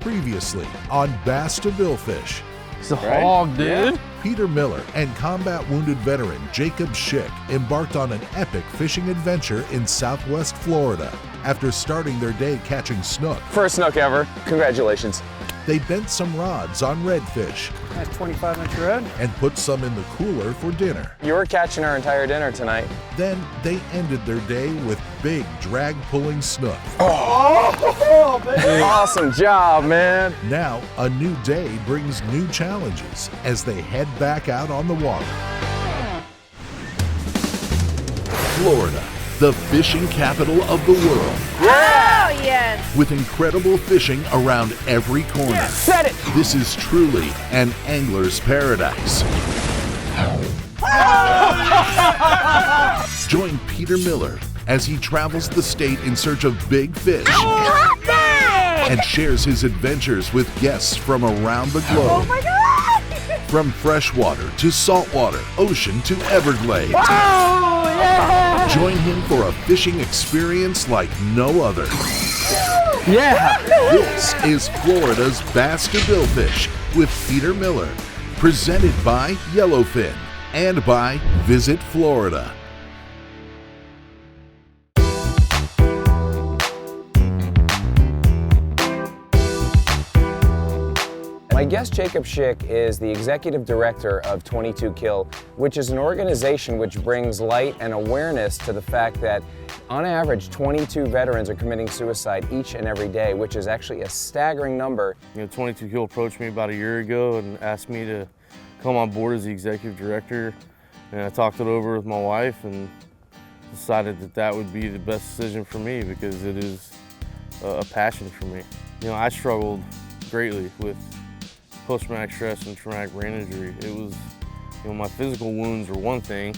Previously on Bass to Billfish. It's a hog, dude. Yeah. Peter Miller and combat wounded veteran Jacob Schick embarked on an epic fishing adventure in Southwest Florida after starting their day catching snook. First snook ever. Congratulations. They bent some rods on redfish. Nice 25-inch red. And put some in the cooler for dinner. You were catching our entire dinner tonight. Then they ended their day with big drag-pulling snook. Oh, baby. Awesome job, man. Now, a new day brings new challenges as they head back out on the water. Florida, the fishing capital of the world. Oh, yes! With incredible fishing around every corner. Yes, said it! This is truly an angler's paradise. Join Peter Miller as he travels the state in search of big fish and shares his adventures with guests from around the globe. Oh my God! From freshwater to saltwater, ocean to Everglades. Oh, yeah! Join him for a fishing experience like no other. Yeah! This is Florida's Bass to Billfish with Peter Miller, presented by Yellowfin and by Visit Florida. My guest Jacob Schick is the executive director of 22 Kill, which is an organization which brings light and awareness to the fact that on average 22 veterans are committing suicide each and every day, which is actually a staggering number. 22 Kill approached me about a year ago and asked me to come on board as the executive director, and I talked it over with my wife and decided that that would be the best decision for me because it is a passion for me. I struggled greatly with post-traumatic stress and traumatic brain injury. It was, my physical wounds are one thing,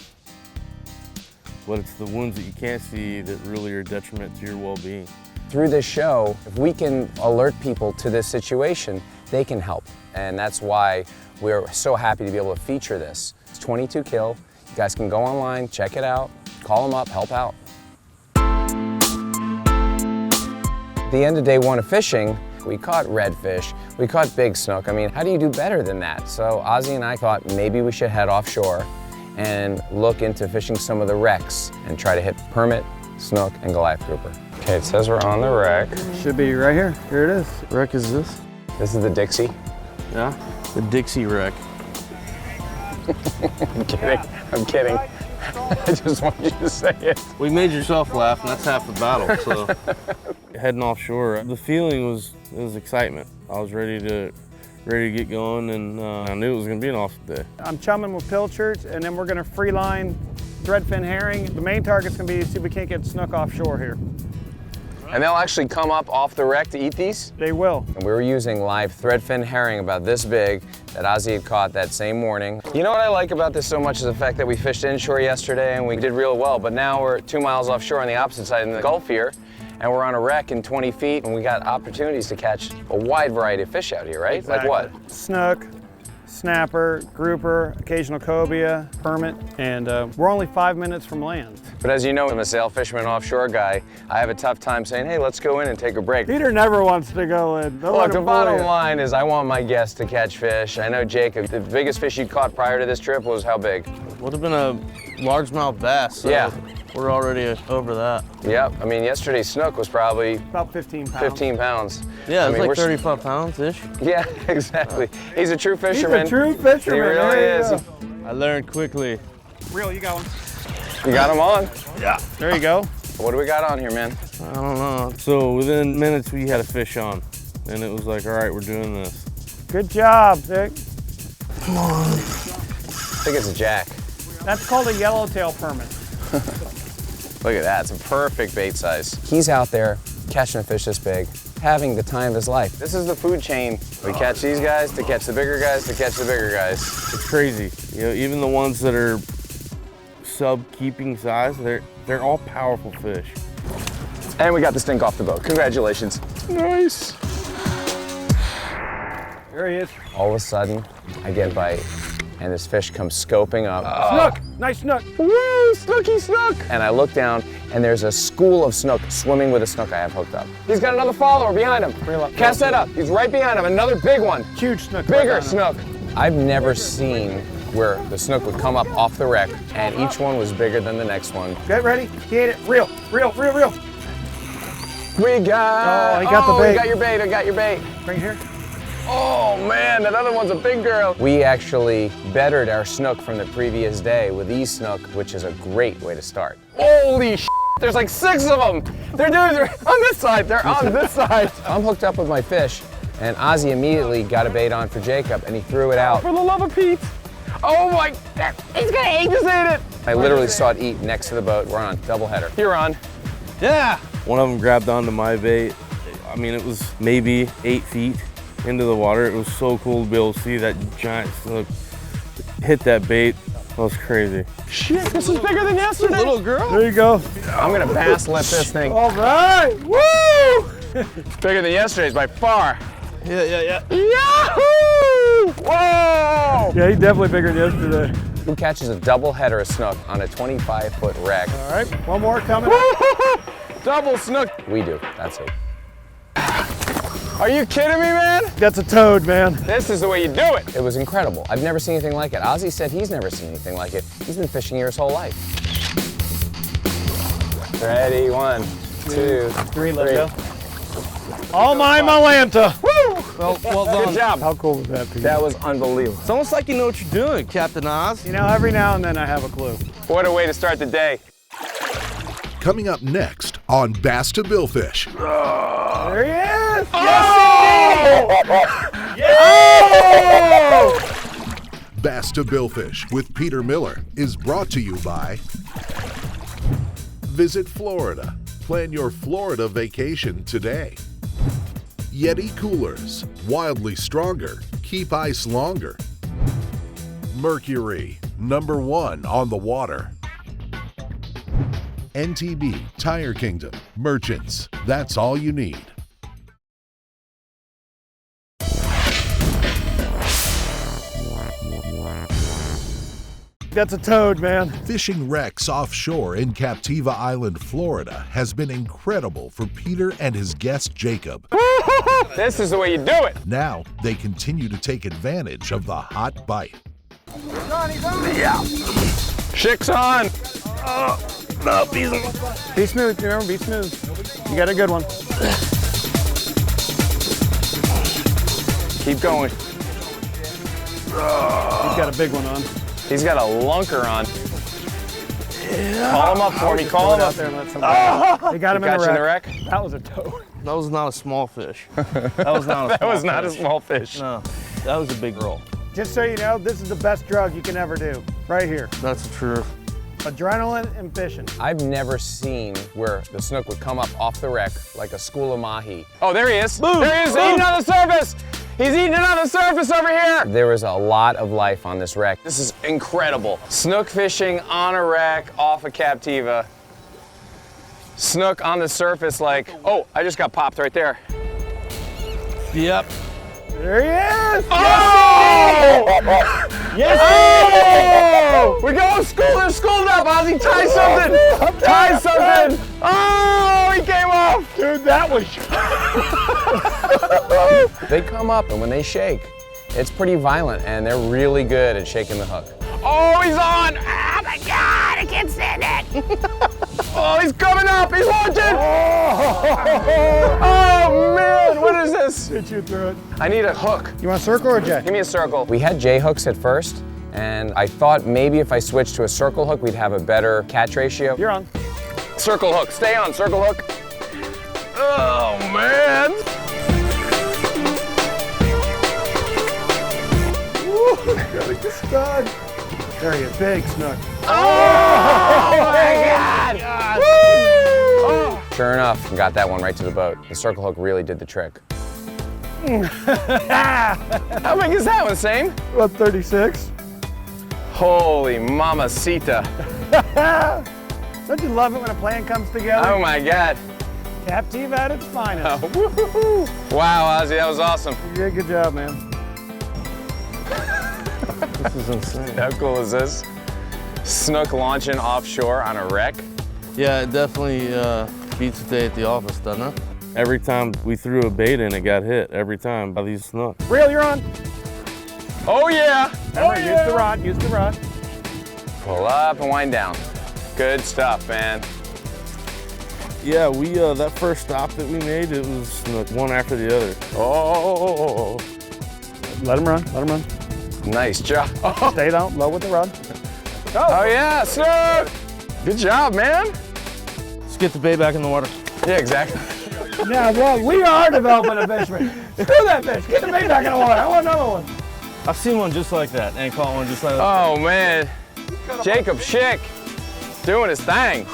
but it's the wounds that you can't see that really are a detriment to your well-being. Through this show, if we can alert people to this situation, they can help. And that's why we're so happy to be able to feature this. It's 22 Kill. You guys can go online, check it out, call them up, help out. At the end of day one of fishing, we caught redfish, we caught big snook. I mean, how do you do better than that? So Ozzie and I thought maybe we should head offshore and look into fishing some of the wrecks and try to hit permit, snook, and Goliath Grouper. Okay, it says we're on the wreck. Should be right here. Here it is. What wreck is this? This is the Dixie. Yeah, the Dixie wreck. I'm kidding, I'm kidding. I just want you to say it. Well, you made yourself laugh, and that's half the battle, so. Heading offshore, the feeling was excitement. I was ready to get going, and I knew it was gonna be an awesome day. I'm chumming with pilchards, and then we're gonna free line threadfin herring. The main target's gonna be to see if we can't get snook offshore here. And they'll actually come up off the wreck to eat these? They will. And we were using live threadfin herring about this big that Ozzie had caught that same morning. You know what I like about this so much is the fact that we fished inshore yesterday and we did real well, but now we're 2 miles offshore on the opposite side in the Gulf here, and we're on a wreck in 20 feet, and we got opportunities to catch a wide variety of fish out here, right? Exactly. Like what? Snook, snapper, grouper, occasional cobia, permit, and we're only 5 minutes from land. But as you know, I'm a sail fisherman offshore guy. I have a tough time saying, hey, let's go in and take a break. Peter never wants to go in. Look, the bottom line is I want my guests to catch fish. I know, Jacob, the biggest fish you caught prior to this trip was how big? Would have been a largemouth bass, so yeah. We're already over that. Yep, I mean, yesterday's snook was probably about 15 pounds. 15 pounds. Yeah, it's like 35 pounds-ish. Yeah, exactly. He's a true fisherman. He's a true fisherman. He really is. I learned quickly. Reel, you got one. You got him on? Yeah. There you go. What do we got on here, man? I don't know. So within minutes, we had a fish on, and it was like, all right, we're doing this. Good job, Dick. Come on. I think it's a jack. That's called a yellowtail permit. Look at that, it's a perfect bait size. He's out there catching a fish this big, having the time of his life. This is the food chain. We catch these guys to catch the bigger guys to catch the bigger guys. It's crazy. Even the ones that are sub-keeping size, they're all powerful fish. And we got the stink off the boat. Congratulations. Nice. There he is. All of a sudden, I get a bite, and this fish comes scoping up. Snook! Nice snook! Woo! Snooky snook! And I look down, and there's a school of snook swimming with a snook I have hooked up. He's got another follower behind him. Cast that up. He's right behind him. Another big one. Huge snook. Bigger snook. I've never seen where the snook would come up off the wreck and each one was bigger than the next one. Get ready. He ate it. Reel. We got. Oh, he got the bait. I got your bait. I got your bait. Bring it here. Oh man, that other one's a big girl. We actually bettered our snook from the previous day with these snook, which is a great way to start. Holy sh! There's like 6 of them. They're on this side. They're on this side. I'm hooked up with my fish, and Ozzie immediately got a bait on for Jacob, and he threw it out. For the love of Pete. Oh my! He's gonna eat it. I literally saw it eat next to the boat. We're on double header. You're on. Yeah. One of them grabbed onto my bait. I mean, it was maybe 8 feet into the water. It was so cool to be able to see that giant snook hit that bait. That was crazy. Shit, this is bigger than yesterday. Little girl. There you go. I'm gonna bass let this thing. All right. Woo! It's bigger than yesterday's by far. Yeah. Yahoo! Whoa! Yeah, he's definitely bigger than yesterday. Who catches a double header of snook on a 25-foot wreck? All right, one more coming up. Double snook. We do, that's it. Are you kidding me, man? That's a toad, man. This is the way you do it. It was incredible. I've never seen anything like it. Ozzie said he's never seen anything like it. He's been fishing here his whole life. Ready, 1, 2, 3, let's go. All mine, Malanta. Woo! Well done. Good job. How cool was that, Pete? That was unbelievable. It's almost like you know what you're doing, Captain Oz. You know, every now and then I have a clue. What a way to start the day. Coming up next on Bass to Billfish. There he is! Oh! Bass to Billfish with Peter Miller is brought to you by Visit Florida. Plan your Florida vacation today. Yeti Coolers. Wildly stronger. Keep ice longer. Mercury. #1 on the water. NTB Tire Kingdom. Merchants. That's all you need. That's a toad, man. Fishing wrecks offshore in Captiva Island, Florida has been incredible for Peter and his guest Jacob. This is the way you do it. Now they continue to take advantage of the hot bite. Yeah. Schick's on. No, he's Be smooth, remember, be smooth. You got a good one. Keep going. He's got a big one on. He's got a lunker on. Yeah. Call him up for me. Call him up. There and let somebody. They got him in the wreck. That was a toad. That was not a small fish. That was not a That was not a small fish. No, that was a big roll. Just so you know, this is the best drug you can ever do. Right here. That's the truth. Adrenaline and fishing. I've never seen where the snook would come up off the wreck like a school of mahi. Oh, there he is. Boom. There he is, eating on the surface. He's eating it on the surface over here. There was a lot of life on this wreck. This is incredible. Snook fishing on a wreck off a Captiva. Snook on the surface like, oh, I just got popped right there. Yep. There he is! Oh! Yes! Oh! We're going school. They're schooled up. Ozzie, tie something. Tie something. Oh, he came off. Dude, that was... They come up, and when they shake, it's pretty violent, and they're really good at shaking the hook. Oh, he's on! Oh my God, I can't stand it! Oh, he's coming up! He's launching! Oh man, what is this? Hit you through it. I need a hook. You want a circle or a jet? Give me a circle. We had J hooks at first, and I thought maybe if I switched to a circle hook, we'd have a better catch ratio. You're on. Circle hook, stay on, circle hook. Oh man! Stud. There he is, big snook. Oh my God! Woo! Sure enough, got that one right to the boat. The circle hook really did the trick. How big is that one, Same? About 36. Holy mamacita. Don't you love it when a plan comes together? Oh my God. Captiva at its finest. Oh, wow, Ozzie, that was awesome. You did a good job, man. This is insane. How cool is this? Snook launching offshore on a wreck. Yeah, it definitely beats the day at the office, doesn't it? Every time we threw a bait in, it got hit. Every time by these snook. Reel, you're on. Oh yeah! Remember, use the rod, use the rod. Pull up and wind down. Good stuff, man. Yeah, we that first stop that we made, it was snook, one after the other. Oh, Let him run, let him run. nice job. Oh, Stay down, low with the rod. oh yeah, snook! Good job, man. Let's get the bait back in the water. Yeah, exactly. Now, well, we are developing a fisherman. Screw that fish, get the bait back in the water. I want another one. I've seen one just like that, and caught one just like that. Oh man, Jacob Schick doing his thing.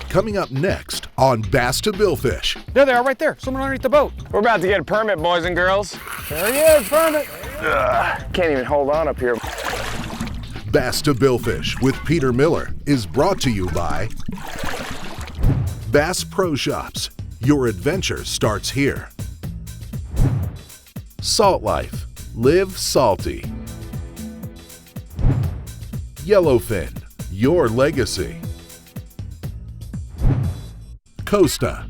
Coming up next on Bass to Billfish, There they are, right there. Someone underneath the boat. We're about to get a permit, boys and girls. There he is, permit. Can't even hold on up here. Bass to Billfish with Peter Miller is brought to you by Bass Pro Shops. Your adventure starts here. Salt Life. Live salty. Yellowfin. Your legacy. Costa.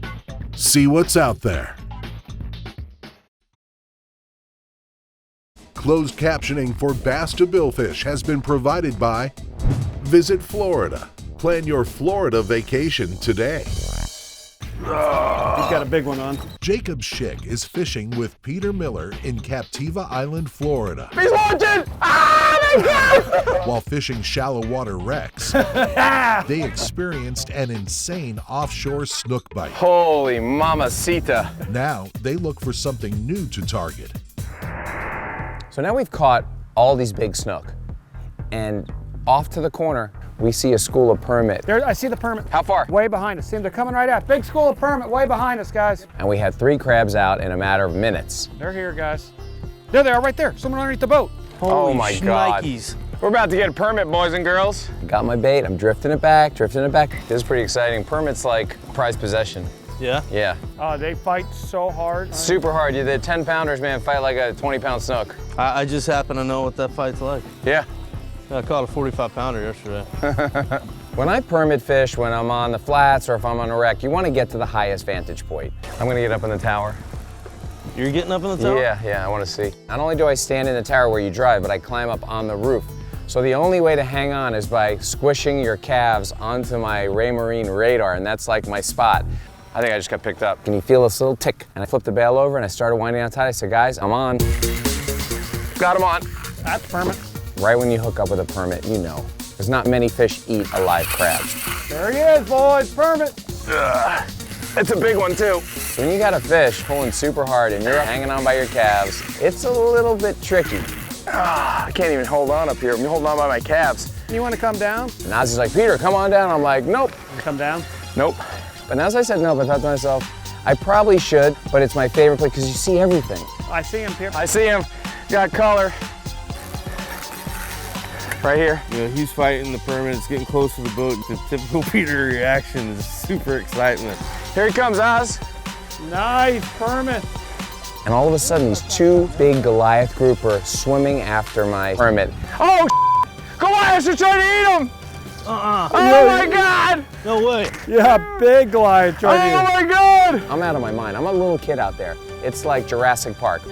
See what's out there. Closed captioning for Bass to Billfish has been provided by Visit Florida. Plan your Florida vacation today. He's got a big one on. Jacob Schick is fishing with Peter Miller in Captiva Island, Florida. He's launching! Ah, my God! While fishing shallow water wrecks, they experienced an insane offshore snook bite. Holy mamacita. Now they look for something new to target. So now we've caught all these big snook, and off to the corner, we see a school of permit. There, I see the permit. How far? Way behind us. See them, they're coming right out. Big school of permit, way behind us, guys. And we had 3 crabs out in a matter of minutes. They're here, guys. There they are, right there. Someone underneath the boat. Oh my God. We're about to get a permit, boys and girls. Got my bait, I'm drifting it back, drifting it back. This is pretty exciting. Permit's like prized possession. Yeah? Yeah. They fight so hard. Super hard. The 10-pounders, man, fight like a 20-pound snook. I just happen to know what that fight's like. Yeah. I caught a 45-pounder yesterday. When I permit fish, when I'm on the flats or if I'm on a wreck, you want to get to the highest vantage point. I'm going to get up in the tower. You're getting up in the tower? Yeah, I want to see. Not only do I stand in the tower where you drive, but I climb up on the roof. So the only way to hang on is by squishing your calves onto my Raymarine radar, and that's like my spot. I think I just got picked up. Can you feel this little tick? And I flipped the bail over and I started winding out tight. I said, guys, I'm on. Got him on. That's permit. Right when you hook up with a permit, you know. There's not many fish eat a live crab. There he is, boys, permit. It's a big one too. When you got a fish pulling super hard and you're hanging on by your calves, it's a little bit tricky. I can't even hold on up here. I'm holding on by my calves. You want to come down? And Ozzie's like, Peter, come on down. I'm like, nope. Come down. Nope. But as I said nope, I thought to myself, I probably should, but it's my favorite place because you see everything. I see him, Peter. I see him. Got color. Right here. You know, he's fighting the permit, it's getting close to the boat. The typical Peter reaction is super excitement. Here he comes, Oz. Nice, permit. And all of a sudden, these 2 big Goliath Grouper swimming after my permit. Oh, Goliaths are trying to eat him! Oh my God! No way. Yeah, big Goliath trying to Oh my God! I'm out of my mind. I'm a little kid out there. It's like Jurassic Park. 2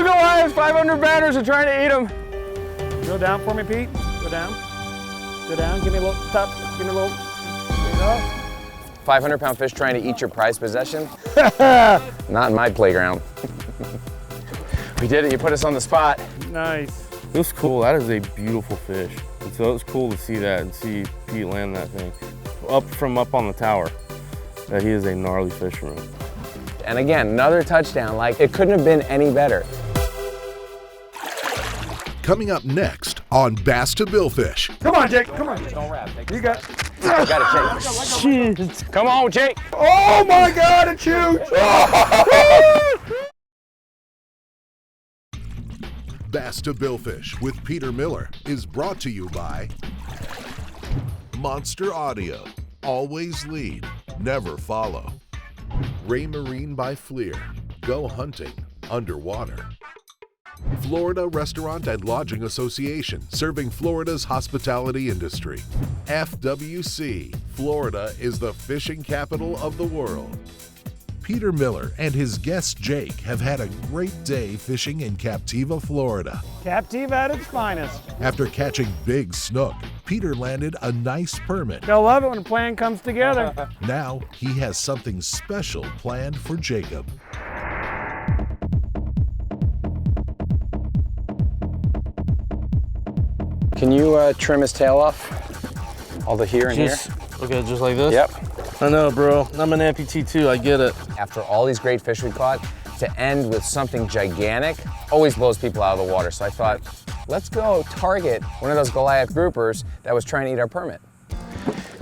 Goliaths, 500 batters are trying to eat him. Go down for me, Pete. Go down. Go down. Give me a little top. Give me a little. There you go. 500-pound fish trying to eat your prized possession? Not in my playground. We did it. You put us on the spot. Nice. It was cool. That is a beautiful fish. And so it was cool to see that and see Pete land that thing. Up on the tower, that he is a gnarly fisherman. And again, another touchdown. Like, it couldn't have been any better. Coming up next on Bass to Billfish. Come on, Jake. Come on. Don't wrap. You got. Got it, Jake. Come on, Jake. Oh my God! It's huge. Bass to Billfish with Peter Miller is brought to you by Monster Audio. Always lead, never follow. Raymarine by Fleer. Go hunting underwater. Florida Restaurant and Lodging Association, serving Florida's hospitality industry. FWC, Florida is the fishing capital of the world. Peter Miller and his guest Jake have had a great day fishing in Captiva, Florida. Captiva at its finest. After catching big snook, Peter landed a nice permit. They'll love it when a plan comes together. Now he has something special planned for Jacob. Can you trim his tail off? All the here and here? Okay, just like this? Yep. I know, bro. I'm an amputee too, I get it. After all these great fish we caught, to end with something gigantic always blows people out of the water. So I thought, let's go target one of those Goliath groupers that was trying to eat our permit.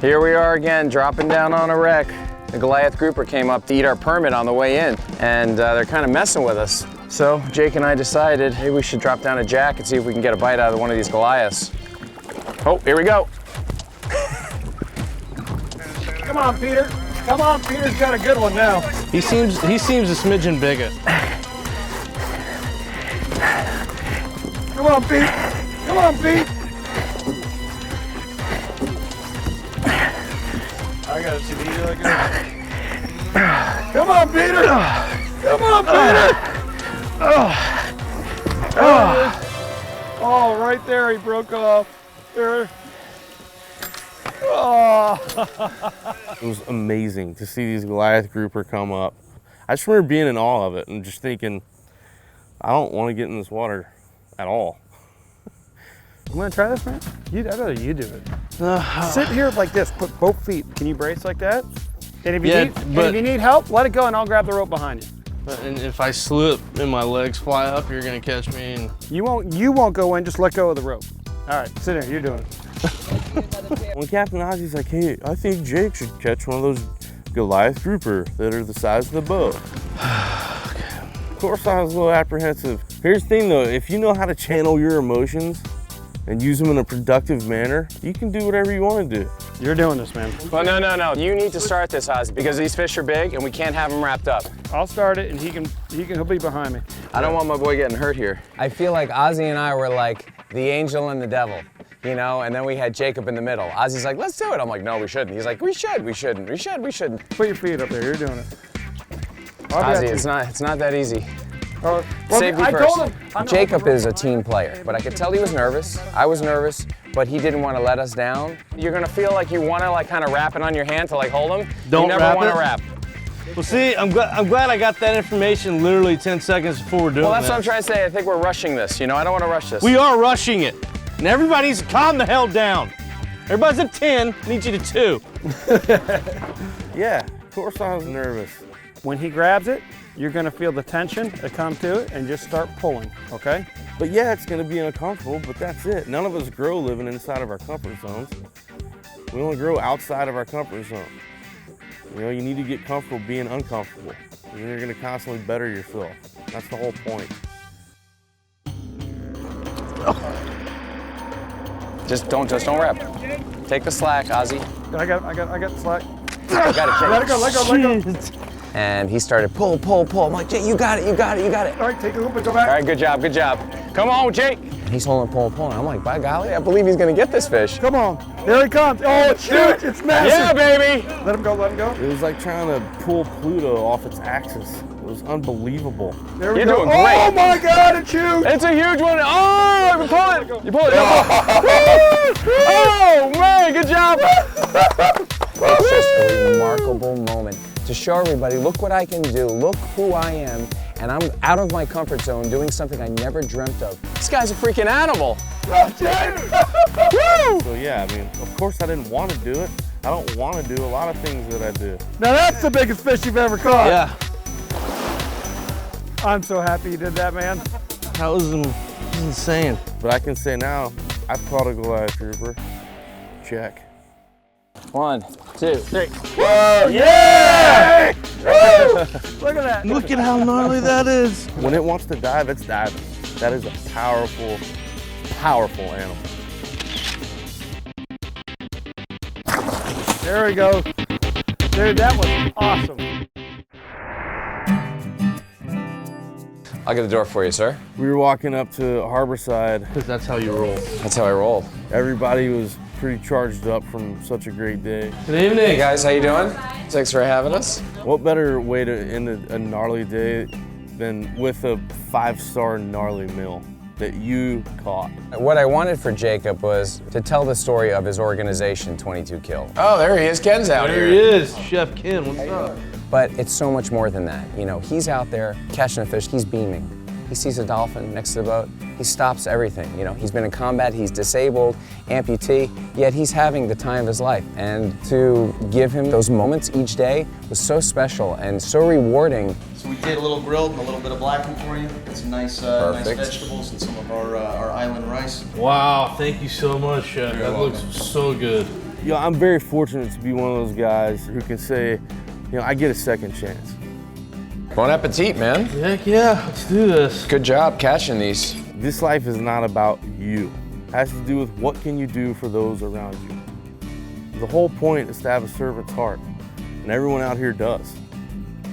Here we are again, dropping down on a wreck. The Goliath grouper came up to eat our permit on the way in, and they're kind of messing with us. So Jake and I decided maybe we should drop down a jack and see if we can get a bite out of one of these Goliaths. Oh, here we go. Come on, Peter. Come on, Peter's got a good one now. He seems a smidgen bigger. Come on, Pete. Come on, Pete. I gotta see the like Come on, Peter. Come on, Peter. Oh, right there, he broke off. There. Oh. It was amazing to see these Goliath grouper come up. I just remember being in awe of it and just thinking, I don't want to get in this water at all. You want to try this, man? I'd rather you do it. Sit here like this, put both feet. Can you brace like that? And if you need help, let it go and I'll grab the rope behind you. And if I slip and my legs fly up, you're gonna catch me. And you won't go in, just let go of the rope. All right, sit there, you're doing it. When Captain Ozzie's like, hey, I think Jake should catch one of those Goliath grouper that are the size of the boat. Of course I was a little apprehensive. Here's the thing though, if you know how to channel your emotions and use them in a productive manner, you can do whatever you want to do. You're doing this, man. Well, no. You need to start this, Ozzie, because these fish are big and we can't have them wrapped up. I'll start it and he'll be behind me. I don't want my boy getting hurt here. I feel like Ozzie and I were like the angel and the devil, you know, and then we had Jacob in the middle. Ozzie's like, let's do it. I'm like, no, we shouldn't. He's like, we shouldn't. Put your feet up there, you're doing it. Ozzie, it's not that easy. Well, Safety I first. told him. Jacob is a team player, but I could tell he was nervous. I was nervous, but he didn't want to let us down. You're gonna feel like you want to like kind of wrap it on your hand to like hold him. Don't you never wrap want it? to wrap. Well, see, I'm glad I got that information literally 10 seconds before we're doing Well, that's this. what I'm trying to say. I think we're rushing this. You know, I don't want to rush this. We are rushing it. And everybody's calm the hell down. Everybody's at 10, I need you to 2. Yeah, of course I was nervous. When he grabs it, you're gonna feel the tension that come to it and just start pulling, okay? But yeah, it's gonna be uncomfortable, but that's it. None of us grow living inside of our comfort zones. We only grow outside of our comfort zone. You know, you need to get comfortable being uncomfortable. And then you're gonna constantly better yourself. That's the whole point. Just don't wrap. Take the slack, Ozzie. I got the slack. I got it, Jake. Let go. And he started pull. I'm like, Jake, you got it. All right, take the hoop and go back. All right, good job. Come on, Jake. And he's holding, pulling. I'm like, by golly, I believe he's gonna get this fish. Come on, there he comes. Oh, it's huge, it's massive. Yeah, baby. Let him go. It was like trying to pull Pluto off its axis. It was unbelievable. There we You're go. doing great. Oh my God, it's huge. It's a huge one. Oh, you pull it. You pull it. Oh, man, good job. It's just a remarkable moment to show everybody, look what I can do, look who I am, and I'm out of my comfort zone doing something I never dreamt of. This guy's a freaking animal. So yeah, I mean, of course I didn't want to do it. I don't want to do a lot of things that I do. Now that's the biggest fish you've ever caught. Yeah. I'm so happy you did that, man. That was insane. But I can say now, I've caught a Goliath grouper. Check. 1, 2, 3. Whoa, yeah! Woo! Look at that. Look at how gnarly that is. When it wants to dive, it's diving. That is a powerful, powerful animal. There we go. Dude, that was awesome. I'll get the door for you, sir. We were walking up to Harbourside. Because that's how you roll. That's how I roll. Everybody was pretty charged up from such a great day. Good evening. Hey guys, how you doing? Thanks for having us. What better way to end a gnarly day than with a 5-star gnarly meal that you caught? What I wanted for Jacob was to tell the story of his organization, 22 Kill. Oh, there he is. Ken's out There here. he is, Chef Ken. What's up? But it's so much more than that. You know, he's out there catching a fish, he's beaming. He sees a dolphin next to the boat, he stops everything. You know, he's been in combat, he's disabled, amputee, yet he's having the time of his life. And to give him those moments each day was so special and so rewarding. So we did a little grilled and a little bit of blackened for you. Got some nice vegetables and some of our island rice. Wow, thank you so much, Chef. That looks so good. You know, I'm very fortunate to be one of those guys who can say, you know, I get a second chance. Bon appetit, man. Heck yeah, let's do this. Good job catching these. This life is not about you. It has to do with what can you do for those around you. The whole point is to have a servant's heart, and everyone out here does.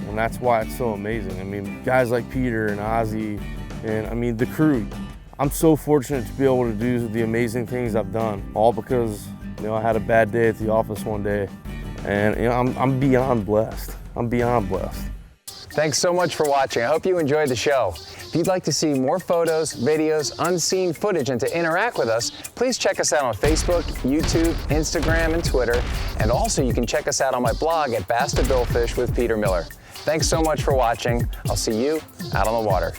And that's why it's so amazing. I mean, guys like Peter and Ozzie, and I mean, the crew. I'm so fortunate to be able to do the amazing things I've done, all because, you know, I had a bad day at the office one day, and you know, I'm beyond blessed. I'm beyond blessed. Thanks so much for watching. I hope you enjoyed the show. If you'd like to see more photos, videos, unseen footage, and to interact with us, please check us out on Facebook, YouTube, Instagram, and Twitter. And also, you can check us out on my blog at Bass to Billfish with Peter Miller. Thanks so much for watching. I'll see you out on the water.